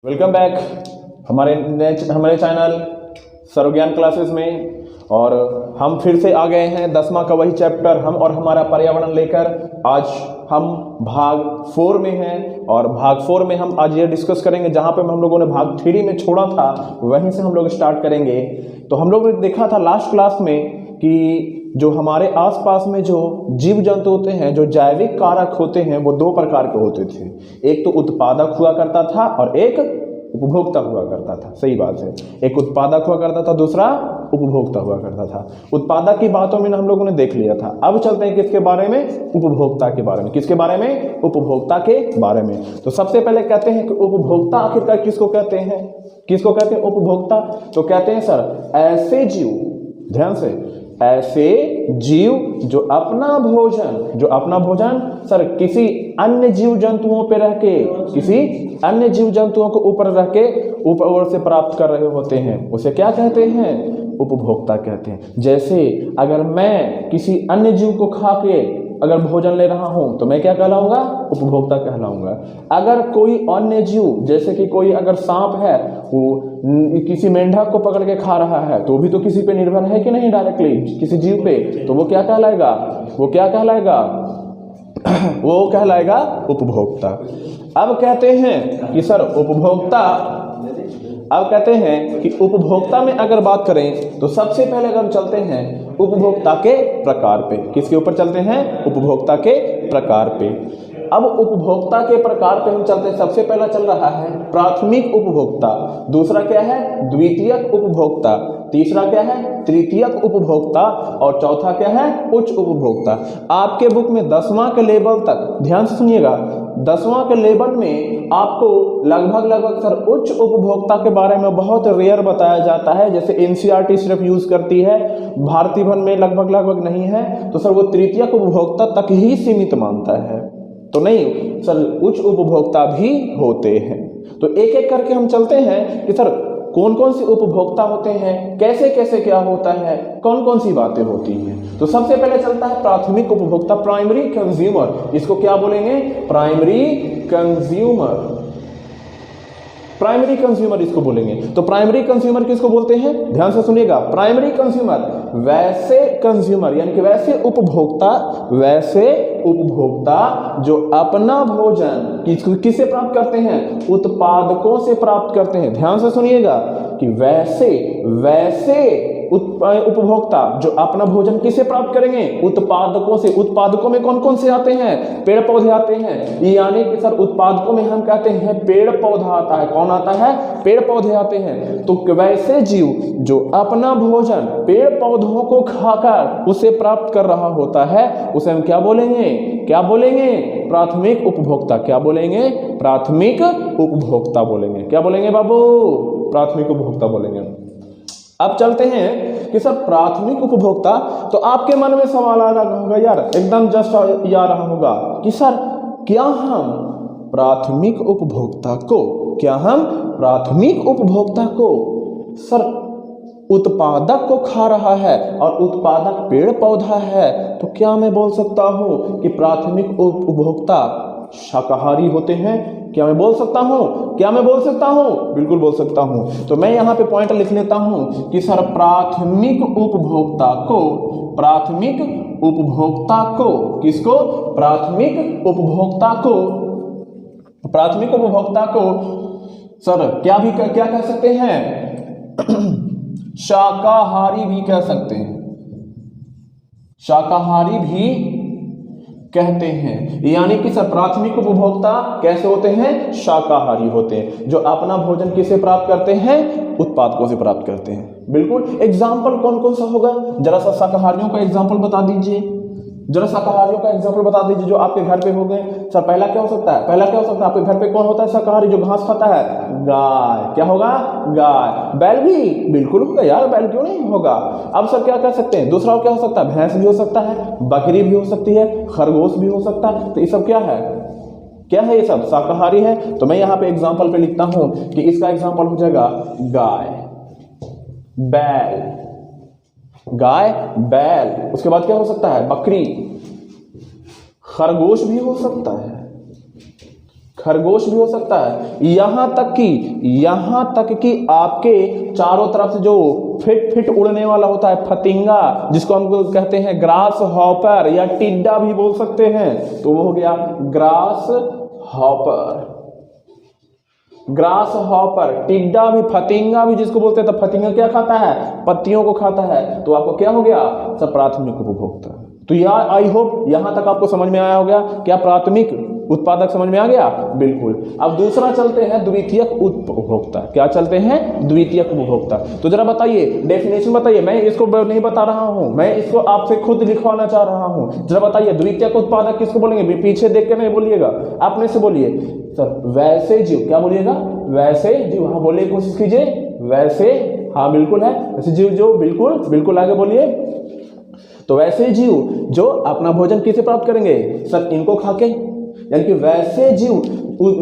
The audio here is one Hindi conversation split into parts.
वेलकम बैक हमारे चैनल सर्वज्ञान क्लासेस में। और हम फिर से आ गए हैं 10वां का वही चैप्टर हम और हमारा पर्यावरण लेकर। आज हम भाग 4 में हैं और भाग 4 में हम आज ये डिस्कस करेंगे जहाँ पे हम लोगों ने भाग 3 में छोड़ा था वहीं से हम लोग स्टार्ट करेंगे। तो हम लोग ने देखा था लास्ट क्लास में कि जो हमारे आसपास में जो जीव जंतु होते हैं, जो जैविक कारक होते हैं, वो 2 प्रकार के होते थे। एक तो उत्पादक हुआ करता था और एक उपभोक्ता हुआ करता था। सही बात है, एक उत्पादक हुआ करता था, दूसरा उपभोक्ता हुआ करता था। उत्पादक की बातों में हम लोगों ने देख लिया था। अब चलते हैं किसके बारे में? उपभोक्ता के बारे में। किसके बारे में? उपभोक्ता के बारे में। तो सबसे पहले कहते हैं कि उपभोक्ता आखिरकार किसको कहते हैं? किसको कहते हैं उपभोक्ता? तो कहते हैं सर ऐसे जीव, ध्यान से, ऐसे जीव जो अपना भोजन सर किसी अन्य जीव जंतुओं पे रह के, किसी अन्य जीव जंतुओं को ऊपर रह के ऊपर से प्राप्त कर रहे होते हैं, उसे क्या कहते हैं? उपभोक्ता कहते हैं। जैसे अगर मैं किसी अन्य जीव को खा के अगर भोजन ले रहा हूं तो मैं क्या कहलाऊंगा? उपभोक्ता कहलाऊंगा। अगर कोई अन्य जीव, जैसे कि कोई अगर सांप है वो किसी मेंढक को पकड़ के खा रहा है तो भी तो किसी पे निर्भर है कि नहीं, डायरेक्टली किसी जीव पे, तो वो क्या कहलाएगा? वो क्या कहलाएगा? वो कहलाएगा उपभोक्ता। अब कहते हैं कि सर उपभोक्ता में अगर बात करें तो सबसे पहले अगर हम चलते हैं उपभोक्ता के प्रकार पे। किसके ऊपर चलते हैं? उपभोक्ता के प्रकार पे। अब उपभोक्ता के प्रकार पे हम चलते हैं। सबसे पहला चल रहा है प्राथमिक उपभोक्ता, दूसरा क्या है? द्वितीयक उपभोक्ता, तीसरा क्या है? तृतीयक उपभोक्ता और चौथा क्या है? उच्च उपभोक्ता। आपके बुक में 10वां के लेवल तक, ध्यान से सुनिएगा, 10वां के लेवल में आपको लगभग सर उच्च उपभोक्ता के बारे में बहुत रेयर बताया जाता है। जैसे एनसीईआरटी सिर्फ यूज करती है, भारतीय भवन में लगभग नहीं है, तो सर वो तृतीयक उपभोक्ता तक ही सीमित मानता है। तो नहीं सर, उच्च उपभोक्ता भी होते हैं। तो एक एक करके हम चलते हैं कि सर कौन कौन से उपभोक्ता होते हैं, कैसे कैसे क्या होता है, कौन कौन सी बातें होती हैं। तो सबसे पहले चलता है प्राथमिक उपभोक्ता, प्राइमरी कंज्यूमर। इसको क्या बोलेंगे? Primary consumer. प्राइमरी कंज्यूमर इसको बोलेंगे। तो प्राइमरी कंज्यूमर किसको बोलते हैं? ध्यान से सुनिएगा। प्राइमरी कंज्यूमर वैसे कंज्यूमर यानी कि वैसे उपभोक्ता जो अपना भोजन किससे प्राप्त करते हैं? उत्पादकों से प्राप्त करते हैं। ध्यान से सुनिएगा कि वैसे उपभोक्ता जो अपना भोजन किससे प्राप्त करेंगे? उत्पादकों से। उत्पादकों में कौन कौन से आते हैं? पेड़ पौधे आते हैं। यानी कि सर उत्पादकों में हम कहते हैं पेड़ पौधा आता है। कौन आता है? पेड़ पौधे आते हैं। तो वैसे जीव जो अपना भोजन पेड़ पौधों को खाकर उसे प्राप्त कर रहा होता है उसे हम क्या बोलेंगे? प्राथमिक उपभोक्ता। क्या बोलेंगे? प्राथमिक उपभोक्ता बोलेंगे। क्या बोलेंगे बाबू? प्राथमिक उपभोक्ता बोलेंगे। अब चलते हैं कि सर प्राथमिक उपभोक्ता, तो आपके मन में सवाल आ रहा होगा यार, एकदम जस्ट आ रहा होगा कि सर क्या हम प्राथमिक उपभोक्ता को सर उत्पादक को खा रहा है और उत्पादक पेड़ पौधा है, तो क्या मैं बोल सकता हूं कि प्राथमिक उपभोक्ता शाकाहारी होते हैं? क्या मैं बोल सकता हूं? बिल्कुल बोल सकता हूं। तो मैं यहां पे पॉइंट लिख लेता हूं कि सर प्राथमिक उपभोक्ता प्राथमिक उपभोक्ता को सर क्या कह सकते हैं? शाकाहारी भी कह सकते हैं। शाकाहारी भी कहते हैं। यानी कि सर प्राथमिक उपभोक्ता कैसे होते हैं? शाकाहारी होते हैं, जो अपना भोजन किसे प्राप्त करते हैं? उत्पादकों से प्राप्त करते हैं। बिल्कुल। एग्जाम्पल कौन कौन सा होगा? जरा सा शाकाहारियों का एग्जाम्पल बता दीजिए। जो आपके घर पे हो गए। सर पहला क्या हो सकता है? आपके घर पे कौन होता है शाकाहारी जो घास खाता है? गाय। क्या होगा? गाय। बैल भी बिल्कुल होगा यार, बैल क्यों नहीं होगा। अब सर क्या कह सकते हैं? दूसरा क्या हो सकता है? भैंस भी हो सकता है, बकरी भी हो सकती है, खरगोश भी हो सकता है। तो ये सब क्या है? ये सब शाकाहारी है। तो मैं यहाँ पे एग्जाम्पल पे लिखता हूं कि इसका एग्जाम्पल हो जाएगा गाय, बैल। उसके बाद क्या हो सकता है? बकरी, खरगोश भी हो सकता है, खरगोश भी हो सकता है, यहाँ तक कि आपके चारों तरफ से जो फिट उड़ने वाला होता है फतिंगा, जिसको हम कहते हैं ग्रास हॉपर या टिड्डा भी बोल सकते हैं, तो वो हो गया ग्रास हॉपर। ग्रास हॉपर, टिड्डा भी, फतिंगा भी जिसको बोलते हैं, तो फतिंगा क्या खाता है? पत्तियों को खाता है। तो आपको क्या हो गया? सब प्राथमिक उपभोक्ता। तो यार आई होप यहां तक आपको समझ में आया होगा। क्या प्राथमिक उत्पादक समझ में आ गया? बिल्कुल। अब दूसरा चलते हैं द्वितीयक उपभोक्ता। क्या चलते हैं? द्वितीयक उपभोक्ता। तो जरा बताइए, डेफिनेशन बताइए। मैं इसको नहीं बता रहा हूं, मैं इसको आपसे खुद लिखवाना चाह रहा हूं। जरा बताइए द्वितीयक उत्पादक किसको बोलेंगे? पीछे देख के नहीं बोलिएगा, अपने से बोलिए। सर वैसे जीव, क्या बोलिएगा? वैसे जीव। हाँ बोलिए, कोशिश कीजिए। वैसे, हाँ बिल्कुल है वैसे जीव जो, बिल्कुल आगे बोलिए। तो वैसे जीव जो अपना भोजन किसे प्राप्त करेंगे? सर इनको खाके, यानी कि वैसे जीव,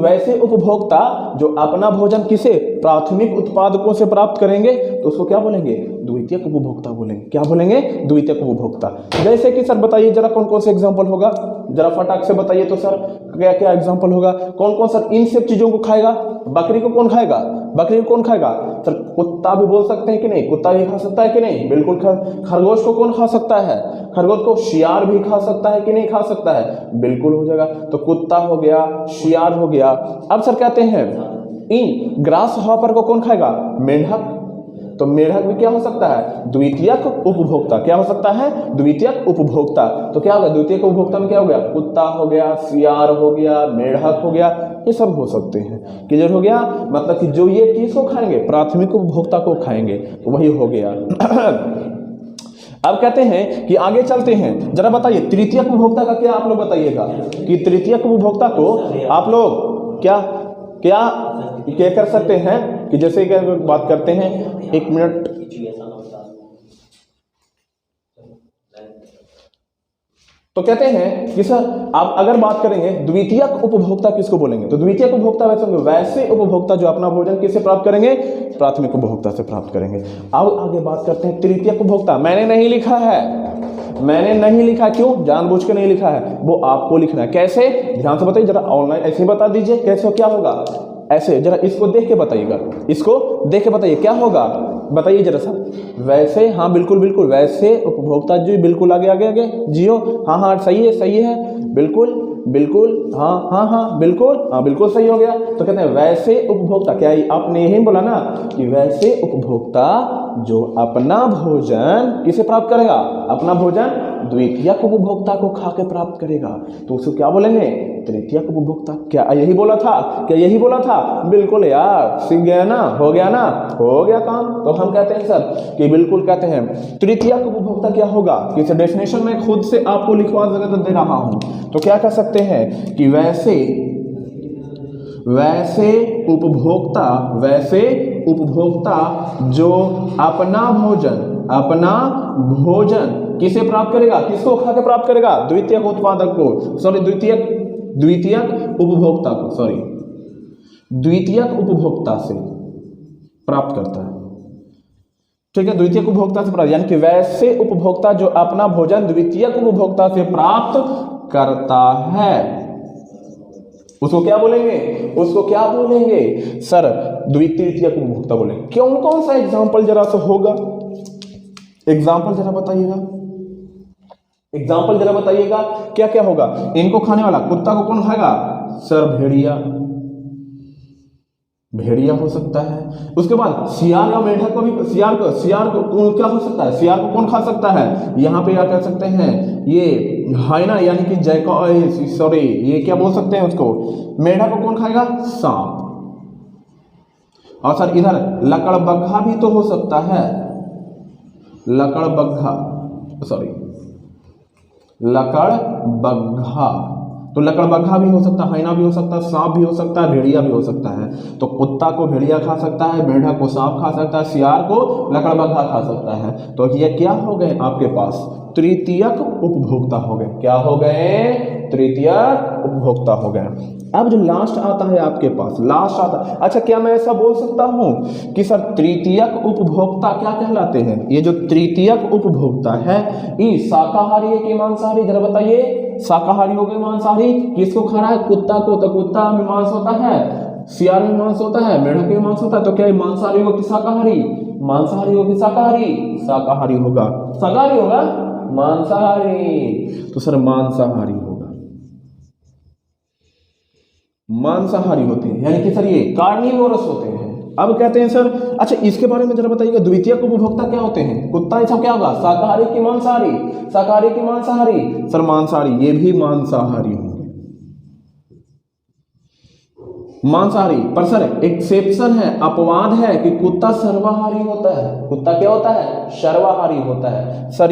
वैसे उपभोक्ता जो अपना भोजन किसे? प्राथमिक उत्पादकों से प्राप्त करेंगे, तो उसको क्या बोलेंगे? द्वितीयक उपभोक्ता बोलेंगे। क्या बोलेंगे? द्वितीयक उपभोक्ता। जैसे कि सर बताइए जरा कौन कौन से एग्जांपल होगा, जरा फटाक से बताइए तो सर क्या क्या एग्जांपल होगा? कौन कौन सर इन सब चीजों को खाएगा? बकरी को कौन खाएगा? बकरी को कौन खाएगा? सर कुत्ता भी बोल सकते हैं कि नहीं? कुत्ता भी खा सकता है कि नहीं? बिल्कुल। खरगोश को कौन खा सकता है? खरगोश को शियार भी खा सकता है कि नहीं खा सकता है? बिल्कुल हो जाएगा। तो कुत्ता हो गया, शियार हो गया। अब सर कहते हैं इन ग्रास हॉपर को कौन खाएगा? मेंढक। तो मेंढक भी क्या हो सकता है? द्वितीयक उपभोक्ता। क्या हो सकता है? द्वितीयक उपभोक्ता। तो क्या होगा? द्वितीयक उपभोक्ता में क्या हो गया? कुत्ता हो गया, शियार हो गया, मेंढक हो गया, ये सब हो सकते हैं। क्लियर हो गया? मतलब कि जो ये किसको खाएंगे? प्राथमिक उपभोक्ता को खाएंगे, तो वही हो गया। अब कहते हैं कि आगे चलते हैं। जरा बताइए तृतीयक उपभोक्ता का क्या आप लोग बताइएगा कि तृतीयक उपभोक्ता को आप लोग क्या क्या क्या कर सकते हैं? कि जैसे कि बात करते हैं, एक मिनट, तो कहते हैं कि सर आप अगर बात करेंगे द्वितीयक उपभोक्ता किसको बोलेंगे? तो द्वितीयक उपभोक्ता वैसे उपभोक्ता जो अपना भोजन किससे प्राप्त करेंगे? प्राथमिक उपभोक्ता से प्राप्त करेंगे। अब आगे बात करते हैं तृतीयक उपभोक्ता। मैंने नहीं लिखा है, क्यों? जानबूझ के नहीं लिखा है, वो आपको लिखना है। कैसे? ध्यान से बताइए जरा, ऑनलाइन ऐसे ही बता दीजिए कैसे, क्या होगा ऐसे। जरा इसको देख के बताइएगा, इसको देख के बताइए क्या होगा, बताइए जरा सा। वैसे, हाँ बिल्कुल, वैसे उपभोक्ता जी, बिल्कुल आगे जियो। हाँ सही है, बिल्कुल, हाँ बिल्कुल सही हो गया। तो कहते हैं वैसे उपभोक्ता, क्या आपने यही बोला ना कि वैसे उपभोक्ता जो अपना भोजन किसे प्राप्त करेगा? अपना भोजन द्वितीयक उपभोक्ता को खा के प्राप्त करेगा, तो उसको क्या बोलेंगे? तृतीयक उपभोक्ता। क्या यही बोला था? बिल्कुल यार, सीख गया ना, हो गया काम। तो हम कहते हैं सर कि बिल्कुल कहते हैं तृतीयक उपभोक्ता क्या होगा? किसी डेफिनेशन में खुद से आपको लिखवा दे रहा हूं, तो क्या कह सकते हैं कि वैसे उपभोक्ता जो अपना भोजन किसे प्राप्त करेगा? किसको खा के प्राप्त करेगा? द्वितीयक उत्पादक को, सॉरी द्वितीयक उपभोक्ता को, द्वितीयक उपभोक्ता से प्राप्त करता है। ठीक है, द्वितीयक उपभोक्ता से प्राप्त, यानी कि वैसे उपभोक्ता जो अपना भोजन द्वितीयक उपभोक्ता से प्राप्त करता है, उसको क्या बोलेंगे? सर द्वितीयक उपभोक्ता बोलेंगे। कौन सा एग्जाम्पल जरा सा होगा? एग्जाम्पल जरा बताइएगा क्या क्या होगा? इनको खाने वाला कुत्ता को कौन खाएगा? सर भेड़िया हो सकता है। उसके बाद शियार या मेंढक को भी, शियार को क्या हो सकता है? शियार को कौन खा सकता है? यहाँ पे क्या कह सकते हैं? ये हाइना, यानी कि सॉरी ये क्या बोल सकते हैं उसको? मेंढक को कौन खाएगा? सांप। और सर इधर लकड़बग्घा भी तो हो सकता है, लकड़बग्घा, तो लकड़बग्घा भी हो सकता है, हाइना भी हो सकता है, सांप भी हो सकता है, भेड़िया भी हो सकता है। तो कुत्ता को भेड़िया खा सकता है, मेंढक को सांप खा सकता है, शियार को लकड़बग्घा खा सकता है। तो ये क्या हो गए आपके पास? तृतीयक उपभोक्ता हो गए। क्या हो गए? तृतीयक उपभोक्ता हो गए। अब जो लास्ट आता है आपके पास, अच्छा क्या मैं ऐसा बोल सकता हूं कि सर तृतीयक उपभोक्ता क्या कहलाते हैं? ये जो तृतीयक उपभोक्ता है, ये शाकाहारी है कि मांसाहारी? जरा बताइए, शाकाहारी हो गए, मांसाहारी। किसको खा रहा है? कुत्ता को। तो कुत्ता में मांस होता है, सियार में मांस होता है, मेढक में मांस होता है। तो क्या ये मांसाहारी होगा कि शाकाहारी? मांसाहारी होगी शाकाहारी? शाकाहारी होगा। शाकाहारी होगा? मांसाहारी। तो सर मांसाहारी होगा, मांसाहारी होते हैं, यानी कि सर ये कार्निवोरस होते हैं। अब कहते हैं सर, अच्छा इसके बारे में जरा बताइएगा, द्वितीयक उपभोक्ता क्या होते हैं? कुत्ता ऐसा क्या होगा? शाकाहारी की मांसाहारी? शाकाहारी की मांसाहारी? सर मांसाहारी, ये भी मांसाहारी होंगे, मांसाहारी। पर सर एक्सेप्शन है, अपवाद है कि कुत्ता सर्वाहारी होता है। कुत्ता क्या होता है? सर्वाहारी होता है। सर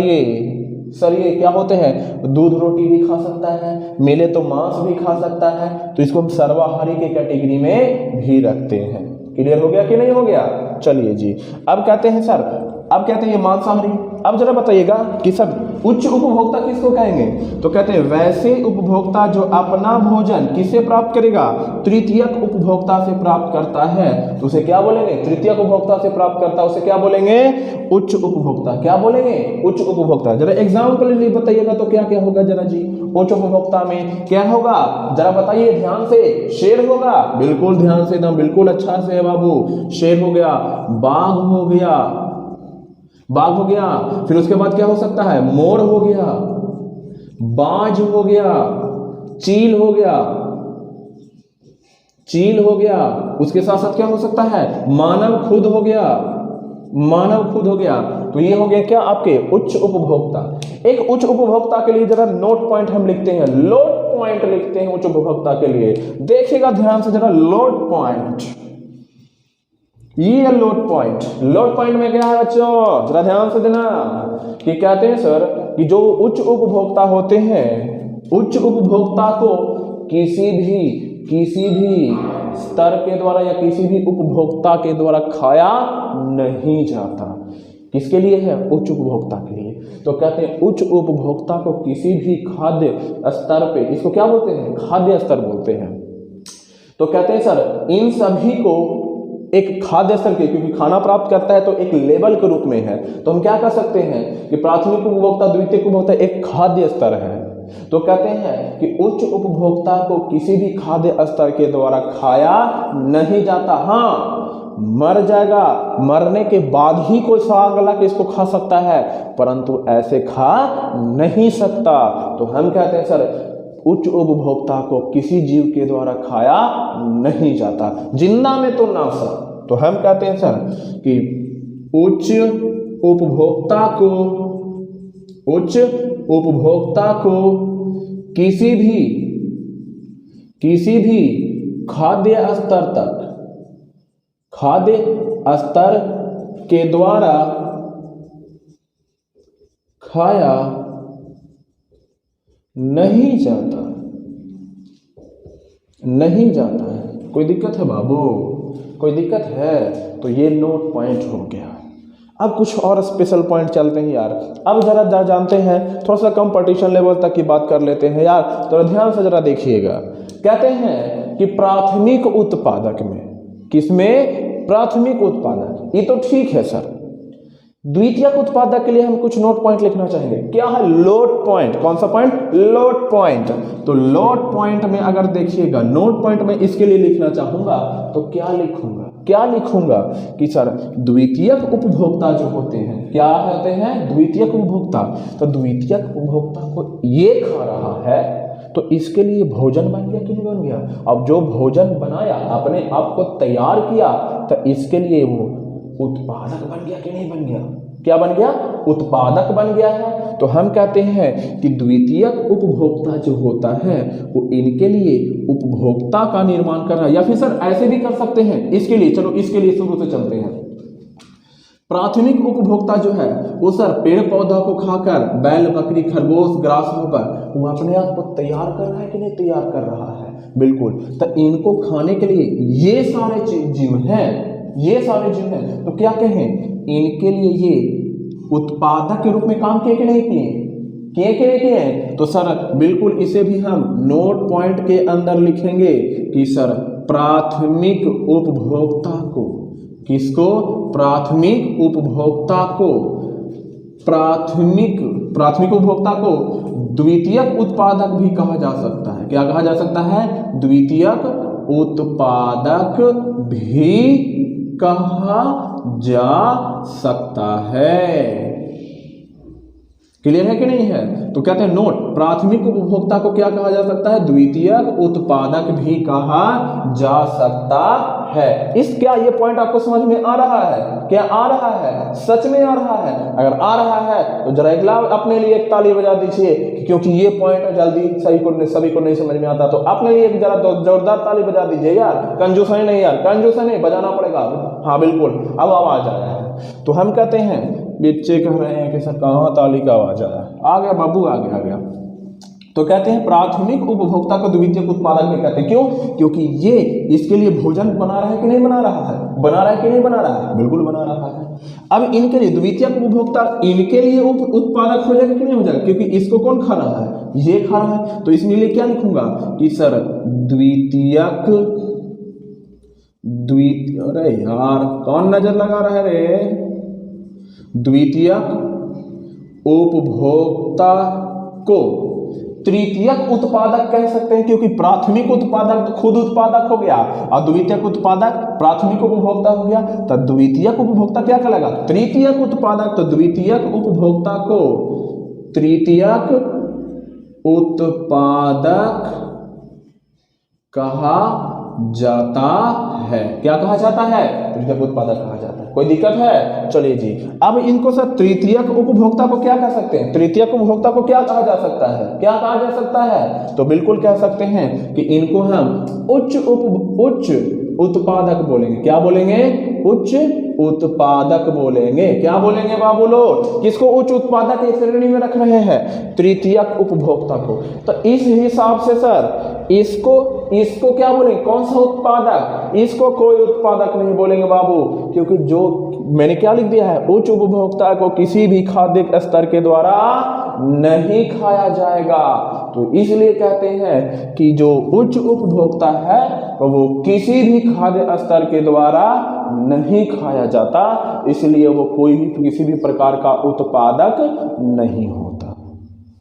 ये क्या होते हैं? दूध रोटी भी खा सकता है, मिले तो मांस भी खा सकता है, तो इसको हम सर्वाहारी के कैटेगरी में भी रखते हैं। क्लियर हो गया कि नहीं हो गया? चलिए जी, अब कहते हैं सर, अब कहते हैं ये मांसाहारी। अब जरा बताइएगा कि सर उच्च उपभोक्ता किसको कहेंगे? तो कहते हैं वैसे उपभोक्ता जो अपना भोजन किससे प्राप्त करेगा? तृतीयक उपभोक्ता से प्राप्त करता है, तो उसे क्या बोलेंगे? तृतीयक उपभोक्ता से प्राप्त करता है, उसे क्या बोलेंगे? उच्च उपभोक्ता। क्या बोलेंगे? उच्च उपभोक्ता। जरा एग्जाम्पल लिए बताइएगा तो क्या क्या होगा जरा जी? उच्च उपभोक्ता में क्या होगा जरा बताइए ध्यान से। शेर होगा, बिल्कुल ध्यान से, एकदम बिल्कुल अच्छा से है बाबू। शेर हो गया, बाघ हो गया, बाघ हो गया, फिर उसके बाद क्या हो सकता है? मोर हो गया, बाज हो गया, चील हो गया, चील हो गया। उसके साथ साथ क्या हो सकता है? मानव खुद हो गया, मानव खुद हो गया। तो ये हो गया क्या? आपके उच्च उपभोक्ता। एक उच्च उपभोक्ता के लिए जरा नोट पॉइंट हम लिखते हैं, लोड पॉइंट लिखते हैं उच्च उपभोक्ता के लिए। देखिएगा ध्यान से जरा, लोड पॉइंट, ये लोड पॉइंट। लोड पॉइंट में क्या है बच्चों? जरा ध्यान से देना कि कहते हैं सर कि जो उच्च उपभोक्ता होते हैं, उच्च उपभोक्ता को किसी भी स्तर के द्वारा या किसी भी उपभोक्ता के द्वारा खाया नहीं जाता। किसके लिए है? उच्च उपभोक्ता के लिए। तो कहते हैं उच्च उपभोक्ता को किसी भी खाद्य स्तर पे, इसको क्या बोलते हैं? खाद्य स्तर बोलते हैं। तो कहते हैं सर इन सभी को एक खाद्य स्तर के, क्योंकि खाना प्राप्त करता है तो एक लेवल के रूप में है, तो हम क्या कर सकते हैं कि प्राथमिक उपभोक्ता, द्वितीयक उपभोक्ता एक खाद्य स्तर है। तो कहते हैं कि उच्च उपभोक्ता को किसी भी खाद्य स्तर के द्वारा खाया नहीं जाता। हाँ, मर जाएगा, मरने के बाद ही कोई स्वाद गला के इसको खा सकता है, परंतु ऐसे खा नहीं सकता। तो हम कहते हैं सर उच्च उपभोक्ता को किसी जीव के द्वारा खाया नहीं जाता, जिंदा में तो ना सर। तो हम कहते हैं सर कि उच्च उपभोक्ता को किसी भी खाद्य स्तर के द्वारा खाया नहीं जाता है। कोई दिक्कत है बाबू? कोई दिक्कत है? तो ये नोट पॉइंट हो गया। अब कुछ और स्पेशल पॉइंट चलते हैं यार। अब जरा जानते हैं, थोड़ा सा कंपटीशन लेवल तक की बात कर लेते हैं यार, तो ध्यान से जरा देखिएगा। कहते हैं कि प्राथमिक उत्पादक में, किसमें? प्राथमिक उत्पादक। ये तो ठीक है सर। द्वितीयक उत्पादक के लिए हम कुछ नोट पॉइंट लिखना चाहेंगे। क्या है? Load point. कौन सा पॉइंट? Load point. तो लोड पॉइंट में अगर देखिएगा, नोट पॉइंट में इसके लिए लिखना चाहूंगा तो क्या लिखूंगा कि सर द्वितीयक उपभोक्ता जो होते हैं, क्या होते हैं? द्वितीयक उपभोक्ता। तो द्वितीयक उपभोक्ता को ये खा रहा है, तो इसके लिए भोजन बन गया कि नहीं बन गया? अब जो भोजन बनाया, अपने आप को तैयार किया, तो इसके लिए वो उत्पादक बन गया कि नहीं बन गया? क्या बन गया? उत्पादक बन गया है। तो हम कहते हैं कि द्वितीयक उपभोक्ता जो होता है वो इनके लिए उपभोक्ता का निर्माण कर रहा है। या फिर सर ऐसे भी कर सकते हैं इसके लिए, चलो इसके लिए शुरू से चलते हैं। प्राथमिक उपभोक्ता जो है वो सर पेड़ पौधा को खाकर, बैल बकरी खरगोश ग्रास होकर वो अपने आप को तैयार कर रहा है कि नहीं तैयार कर रहा है? बिल्कुल। तो इनको खाने के लिए ये सारे जीव हैं, तो क्या कहें? इनके लिए ये उत्पादक के रूप में काम किए कि नहीं किए? तो सर बिल्कुल इसे भी हम नोट पॉइंट के अंदर लिखेंगे कि सर प्राथमिक उपभोक्ता को, किसको? प्राथमिक उपभोक्ता को द्वितीयक उत्पादक भी कहा जा सकता है। क्या कहा जा सकता है? द्वितीयक उत्पादक भी कहा जा सकता है। क्लियर है कि नहीं है? तो कहते हैं नोट, प्राथमिक उपभोक्ता को क्या कहा जा सकता है? द्वितीयक उत्पादक भी कहा जा सकता है। इस क्या ये पॉइंट आपको समझ में आ रहा है? क्या आ रहा है? सच में आ रहा है? अगर आ रहा है तो जरा एक लाभ अपने लिए एक ताली बजा दीजिए, क्योंकि ये पॉइंट जल्दी सभी को नहीं समझ में आता। तो अपने लिए जरा जोरदार ताली बजा दीजिए यार। कंजूस है नहीं यार, कंजूस है नहीं, बजाना पड़ेगा। हाँ बिल्कुल, अब आवाज आया है। तो हम कहते हैं, बच्चे कह रहे हैं कि सर कहाँ ताली का आवाज आया? आ गया बाबू, आ गया। तो कहते हैं प्राथमिक उपभोक्ता को द्वितीयक उत्पादक भी कहते हैं। क्यों? क्योंकि ये इसके लिए भोजन बना रहा है कि नहीं बना रहा है? बना रहा है कि नहीं बना रहा है? बिल्कुल बना रहा है। अब इनके लिए द्वितीयक उपभोक्ता इनके लिए उत्पादक हो जाएगा कि नहीं हो जाएगा? क्योंकि इसको कौन खा रहा है? ये खा रहा है। तो इसके लिए क्या लिखूंगा कि सर द्वितीयक अरे यार कौन नजर लगा रहा है रे? द्वितीयक उपभोक्ता को तृतीयक उत्पादक कह सकते हैं, क्योंकि प्राथमिक उत्पादक तो खुद उत्पादक हो गया और द्वितीयक उत्पादक प्राथमिक उपभोक्ता हो गया। तो द्वितीयक उपभोक्ता क्या कहलाएगा? तृतीयक उत्पादक। तो द्वितीयक उपभोक्ता को तृतीयक उत्पादक कहा जाता है। क्या कहा जाता है? तृतीयक उत्पादक कहा जाता है। कोई दिक्कत है? चलिए जी, अब इनको सर तृतीयक उपभोक्ता को क्या कह सकते हैं? तृतीयक उपभोक्ता को क्या कहा जा सकता है? क्या कहा जा सकता है? तो बिल्कुल कह सकते हैं कि इनको हम उच्च उत्पादक बोलेंगे। क्या बोलेंगे? उच्च उत्पादक बोलेंगे। क्या बोलेंगे बाबू लोग? किसको उच्च उत्पादक एक श्रेणी में रख रहे हैं? तृतीयक उपभोक्ता को। तो इस हिसाब से सर इसको क्या बोलेंगे? कौन सा उत्पादक? इसको कोई उत्पादक नहीं बोलेंगे बाबू, क्योंकि जो मैंने क्या लिख दिया है? उच्च उपभोक्ता को किसी भी खाद्य स्तर के द्वारा नहीं खाया जाएगा। तो इसलिए कहते हैं कि जो उच्च उपभोक्ता है वो किसी भी खाद्य स्तर के द्वारा नहीं खाया जाता, इसलिए वो कोई भी किसी भी प्रकार का उत्पादक नहीं होता।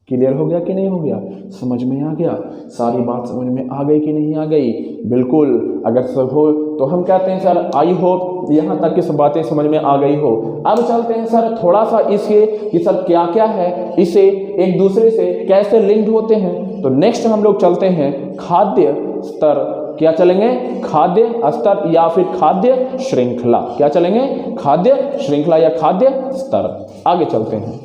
क्लियर हो गया कि नहीं हो गया? समझ में आ गया? सारी बात समझ में आ गई कि नहीं आ गई? बिल्कुल, अगर सब हो तो हम कहते हैं सर आई होप यहाँ तक की सब बातें समझ में आ गई हो। अब चलते हैं सर थोड़ा सा इसके कि सर क्या क्या है, इसे एक दूसरे से कैसे लिंक्ड होते हैं। तो नेक्स्ट हम लोग चलते हैं खाद्य स्तर। क्या चलेंगे? खाद्य स्तर या फिर खाद्य श्रृंखला। क्या चलेंगे? खाद्य श्रृंखला या खाद्य स्तर। आगे चलते हैं।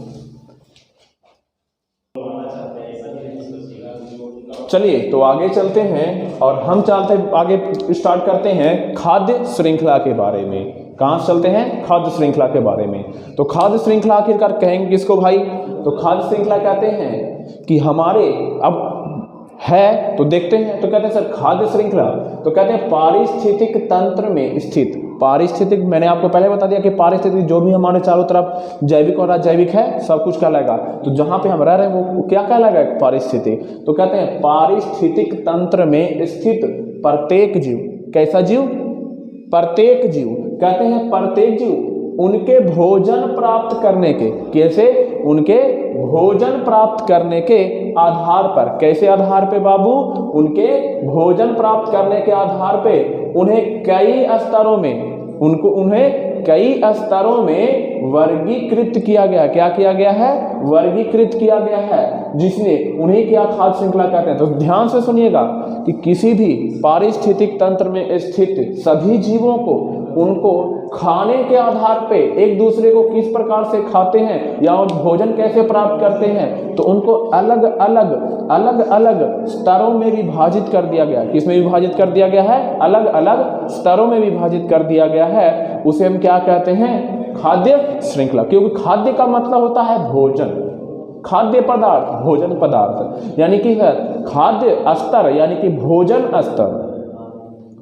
चलिए तो आगे चलते हैं और हम चलते आगे स्टार्ट करते हैं खाद्य श्रृंखला के बारे में। कहाँ से चलते हैं? खाद्य श्रृंखला के बारे में। तो खाद्य श्रृंखला आखिरकार कहेंगे किसको भाई? तो खाद्य श्रृंखला कहते हैं कि हमारे अब है तो देखते हैं। तो कहते हैं सर खाद्य श्रृंखला तो कहते हैं पारिस्थितिक तंत्र में स्थित। पारिस्थितिक मैंने आपको पहले बता दिया कि पारिस्थितिक जो भी हमारे चारों तरफ जैविक और अजैविक है सब कुछ कहलाएगा। तो जहां पे हम रह रहे हैं वो क्या कहलाएगा? पारिस्थितिक। तो कहते हैं पारिस्थितिक तंत्र में स्थित प्रत्येक जीव। कैसा जीव? प्रत्येक जीव। कहते हैं प्रत्येक जीव उनके भोजन प्राप्त करने के, कैसे? उनके भोजन प्राप्त करने के आधार पर। कैसे आधार पे बाबू? उनके भोजन प्राप्त करने के आधार पे उन्हें कई स्तरों में वर्गीकृत किया गया। क्या किया गया है? वर्गीकृत किया गया है, जिसने उन्हें क्या खाद्य श्रृंखला कहते हैं। तो ध्यान से सुनिएगा कि किसी भी पारिस्थितिक तंत्र में स्थित सभी जीवों को उनको खाने के आधार पे एक दूसरे को किस प्रकार से खाते हैं या भोजन कैसे प्राप्त करते हैं, तो उनको अलग अलग स्तरों में विभाजित कर दिया गया। किसमें विभाजित कर दिया गया है? अलग अलग स्तरों में विभाजित कर दिया गया है। उसे हम क्या कहते हैं? खाद्य श्रृंखला। क्योंकि खाद्य का मतलब होता है भोजन, खाद्य पदार्थ, भोजन पदार्थ, यानी कि है खाद्य स्तर यानी कि भोजन स्तर।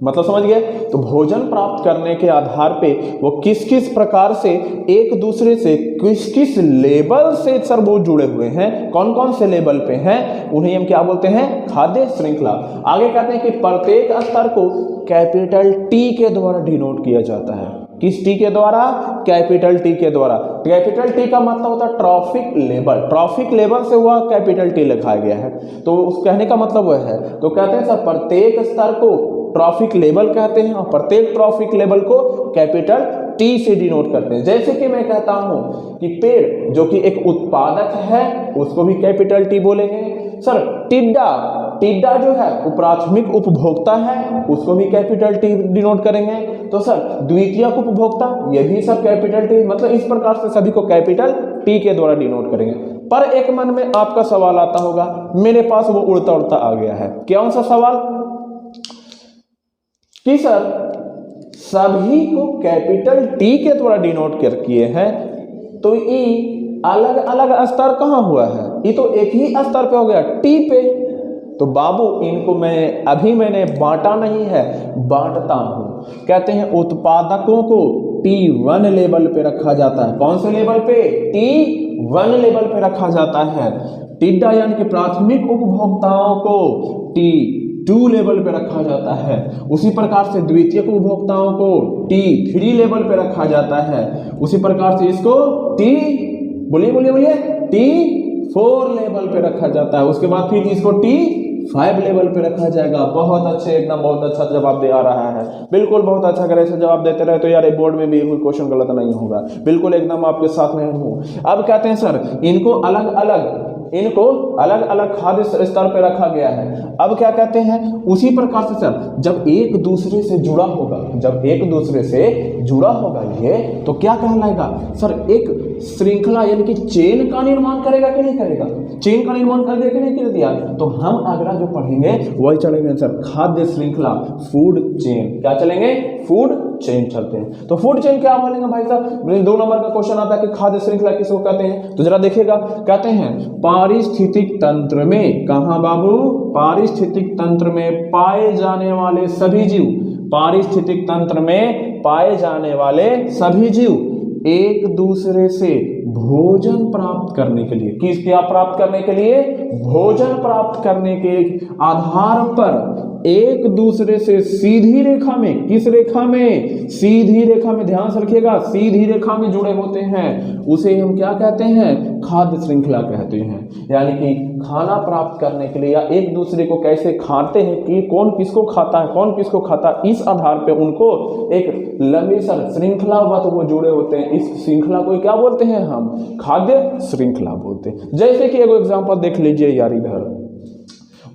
मतलब समझ गए? तो भोजन प्राप्त करने के आधार पे वो किस किस प्रकार से एक दूसरे से किस किस लेवल से सर वो जुड़े हुए हैं, कौन कौन से लेवल पे हैं, उन्हें हम क्या बोलते हैं? खाद्य श्रृंखला। आगे कहते हैं कि प्रत्येक स्तर को कैपिटल टी के द्वारा डिनोट किया जाता है। किस टी के द्वारा? कैपिटल टी के द्वारा। कैपिटल टी का मतलब होता है ट्रॉफिक लेवल, ट्रॉफिक लेवल से हुआ कैपिटल टी लिखा गया है, तो उस कहने का मतलब वह है। तो कहते हैं सर प्रत्येक स्तर को ट्रॉफिक लेवल कहते हैं और प्रत्येक ट्रॉफिक लेवल को कैपिटल टी से डिनोट करते हैं। जैसे कि मैं कहता हूं कि पेड़ जो कि एक उत्पादक है उसको भी कैपिटल टी बोलेंगे। सर टिड्डा, टिड्डा जो है वो प्राथमिक उपभोक्ता है, उसको भी कैपिटल टी डिनोट करेंगे। तो सर द्वितीयक उपभोक्ता, ये भी सब कैपिटल टी, मतलब इस प्रकार से सभी को कैपिटल टी के द्वारा डिनोट करेंगे। पर एक मन में आपका सवाल आता होगा, मेरे पास वो उड़ता उड़ता आ गया है। कौन सा सवाल? कि सर सभी को कैपिटल टी के द्वारा डिनोट किए हैं, तो ये अलग अलग स्तर कहाँ हुआ है? ये तो एक ही स्तर पे हो गया, टी पे। तो बाबू इनको मैंने बांटा नहीं है, बांटता हूं। कहते हैं उत्पादकों को T1 लेवल पे रखा जाता है। कौन से लेवल पे? T1 लेवल पे रखा जाता है। टिड्डा यानी कि प्राथमिक उपभोक्ताओं को T2 लेवल पे रखा जाता है। उसी प्रकार से द्वितीयक उपभोक्ताओं को T3 लेवल पे रखा जाता है। उसी प्रकार से इसको बोलिए T4 लेवल पे रखा जाता है। उसके बाद फिर इसको T5 लेवल पे रखा जाएगा। बहुत अच्छे, एकदम बहुत अच्छा जवाब दे आ रहा है। बिल्कुल बहुत अच्छा, अगर ऐसे जवाब देते रहे तो यार बोर्ड में भी कोई क्वेश्चन गलत नहीं होगा। बिल्कुल एकदम आपके साथ में हूँ। अब कहते हैं सर इनको अलग अलग खाद्य स्तर पे रखा गया है। अब क्या कहते हैं, उसी प्रकार से सर जब एक दूसरे से जुड़ा होगा ये, तो क्या कहलाएगा? सर एक श्रृंखला यानी कि चेन का निर्माण करेगा कि नहीं करेगा? चेन का निर्माण कर दिया कि नहीं कर दिया? तो हम अगला जो पढ़ेंगे वही चलेंगे सर खाद्य श्रृंखला, फूड चेन। क्या चलेंगे? फूड चेन चलते हैं। तो फूड चेन क्या बोलेंगे भाई साहब? 2 नंबर का क्वेश्चन आता है कि खाद्य श्रृंखला किसको कहते हैं, तो जरा देखिएगा। कहते हैं पारिस्थितिक तंत्र में, कहां बाबू? पारिस्थितिक तंत्र में पाए जाने वाले सभी जीव, पारिस्थितिक तंत्र में पाए जाने वाले सभी जीव एक दूसरे से भोजन प्राप्त करने के लिए, क्या प्राप्त करने के लिए? भोजन प्राप्त करने के आधार पर एक दूसरे से सीधी रेखा में, किस रेखा में? सीधी रेखा में, ध्यान से रखिएगा, सीधी रेखा में जुड़े होते हैं। उसे हम क्या कहते हैं? खाद्य श्रृंखला कहते हैं। यानी कि खाना प्राप्त करने के लिए या एक दूसरे को कैसे खाते हैं कि कौन किसको खाता है, कौन किसको खाता है, इस आधार पे उनको एक लंबी श्रृंखलावत वो जुड़े होते हैं। इस श्रृंखला को क्या बोलते हैं? हम खाद्य श्रृंखला बोलते हैं। जैसे कि एक एग्जांपल देख लीजिए यार, इधर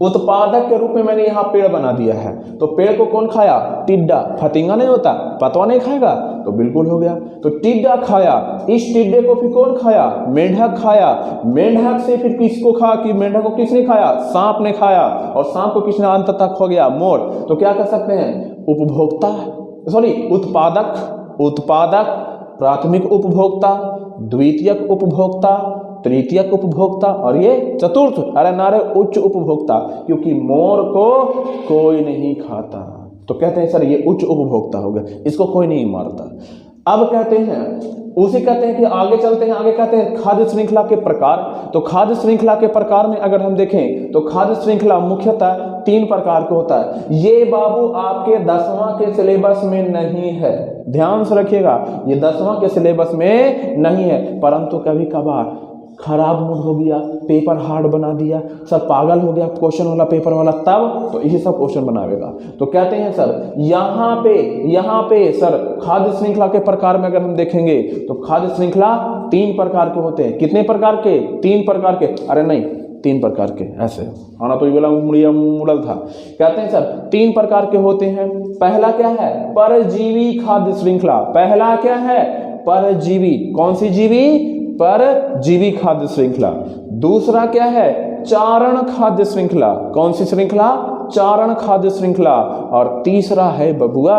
उत्पादक के रूप में मैंने यहाँ पेड़ बना दिया है, तो पेड़ को कौन खाया? टिड्डा। फतिंगा नहीं होता, पतवा नहीं खाएगा, तो बिल्कुल हो गया। तो टिड्डा खाया, इस टिड्डे को फिर कौन खाया? मेंढक खाया। मेंढक से फिर किसको खा कि मेंढक को किसने खाया? सांप ने खाया। और सांप को किसने अंत तक हो गया? मोर। तो क्या कर सकते हैं? उत्पादक, प्राथमिक उपभोक्ता, द्वितीयक उपभोक्ता, तृतीयक उपभोक्ता और ये चतुर्थ, उच्च उपभोक्ता, क्योंकि मोर को कोई नहीं खाता। तो कहते हैं सर ये उच्च उपभोक्ता हो गया, इसको कोई नहीं मारता। अब कहते हैं कि आगे चलते हैं, आगे कहते हैं खाद्य श्रृंखला के प्रकार। तो खाद्य श्रृंखला के प्रकार में अगर हम देखें तो खाद्य श्रृंखला मुख्यतः 3 प्रकार का होता है। ये बाबू आपके 10वां के सिलेबस में नहीं है, ध्यान से रखिएगा, ये 10वां के सिलेबस में नहीं है। परंतु कभी कभार खराब मूड हो गया, पेपर हार्ड बना दिया, सर पागल हो गया क्वेश्चन वाला पेपर वाला, तब तो यही सब क्वेश्चन बनावेगा। तो कहते हैं सर यहाँ पे सर खाद्य श्रृंखला के प्रकार में अगर हम देखेंगे तो खाद्य श्रृंखला 3 प्रकार के होते हैं। कितने प्रकार के? 3 प्रकार के, 3 प्रकार के। ऐसे आना तो ये वाला मुड़ल था। कहते हैं सर 3 प्रकार के होते हैं। पहला क्या है? परजीवी खाद्य श्रृंखला। पहला क्या है? परजीवी। कौन सी जीवी? परजीवी खाद्य श्रृंखला। दूसरा क्या है? चारण खाद्य श्रृंखला। कौन सी श्रृंखला? चारण खाद्य श्रृंखला। और तीसरा है बबुआ,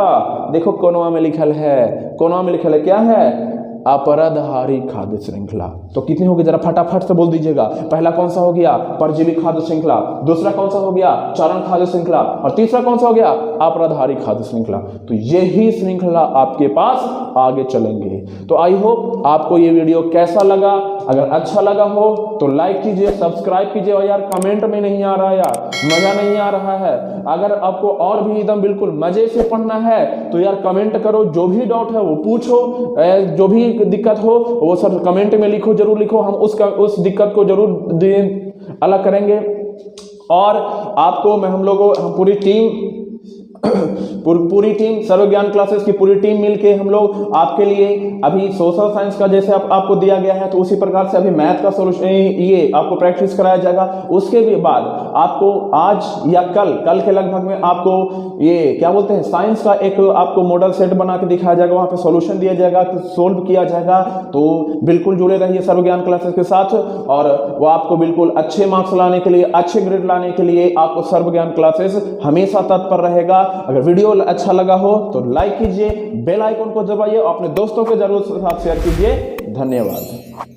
देखो कोनवा में लिखल है, क्या है? अपराधारी खाद्य श्रृंखला। तो कितनी होगी जरा फटाफट से बोल दीजिएगा। पहला कौन सा हो गया? परजीवी खाद्य श्रृंखला। दूसरा कौन सा हो गया? चारण खाद्य श्रृंखला। और तीसरा कौन सा हो गया? अपराधारी खाद्य श्रृंखला। तो यही श्रृंखला आपके पास आगे चलेंगे। तो आई होप आपको ये वीडियो कैसा लगा अगर अच्छा लगा हो तो लाइक कीजिए, सब्सक्राइब कीजिए। और यार कमेंट में नहीं आ रहा यार, मजा नहीं आ रहा है। अगर आपको और भी एकदम बिल्कुल मजे से पढ़ना है तो यार कमेंट करो, जो भी डाउट है वो पूछो, जो भी दिक्कत हो वो सब कमेंट में लिखो, जरूर लिखो। हम उस दिक्कत को जरूर अलग करेंगे। और आपको हम पूरी टीम सर्वज्ञान क्लासेस की पूरी टीम मिलके हम लोग आपके लिए अभी सोशल साइंस का जैसे आपको दिया गया है तो उसी प्रकार से अभी मैथ का सोल्यूशन ये आपको प्रैक्टिस कराया जाएगा। उसके भी बाद आपको आज या कल के लगभग में आपको ये क्या बोलते हैं साइंस का एक आपको मॉडल सेट बना के दिखाया जाएगा, वहां पे सॉल्यूशन दिया जाएगा, सोल्व किया जाएगा। तो बिल्कुल जुड़े रहिए सर्वज्ञान क्लासेस के साथ, और वो आपको बिल्कुल अच्छे मार्क्स लाने के लिए, अच्छे ग्रेड लाने के लिए आपको सर्वज्ञान क्लासेस हमेशा तत्पर रहेगा। अगर वीडियो अच्छा लगा हो तो लाइक कीजिए, बेल आइकन को दबाइए और अपने दोस्तों के जरूर साथ शेयर कीजिए। धन्यवाद।